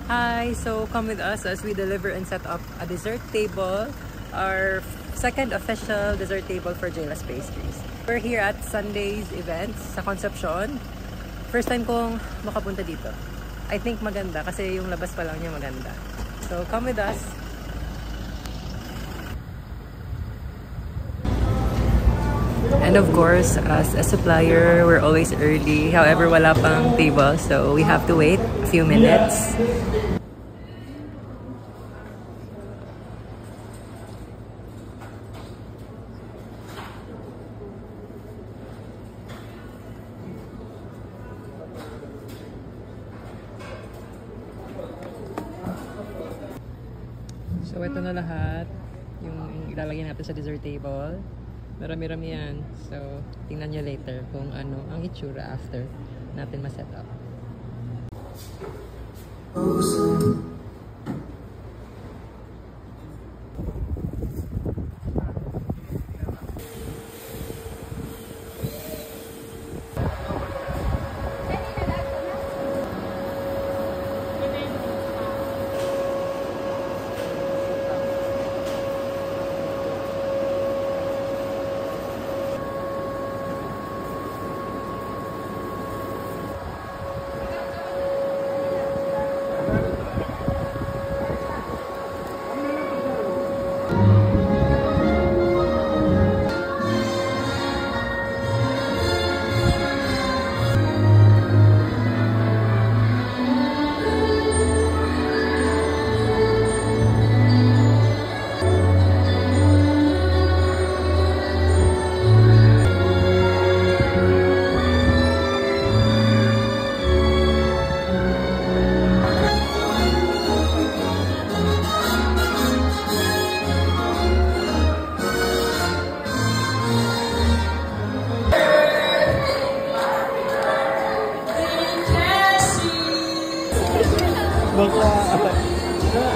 Hi! So come with us as we deliver and set up a dessert table, our second official dessert table for Jayla's Pastries. We're here at Sunday's events sa Concepcion. First time kong makapunta dito. I think maganda kasi yung labas pa lang niya maganda. So come with us! And of course, as a supplier, we're always early. However, wala pang table, so we have to wait a few minutes. So ito na lahat yung ilalagay natin sa dessert table. Marami-rami yan. So, tingnan nyo later kung ano ang itsura after natin ma-set up.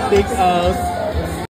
Take out.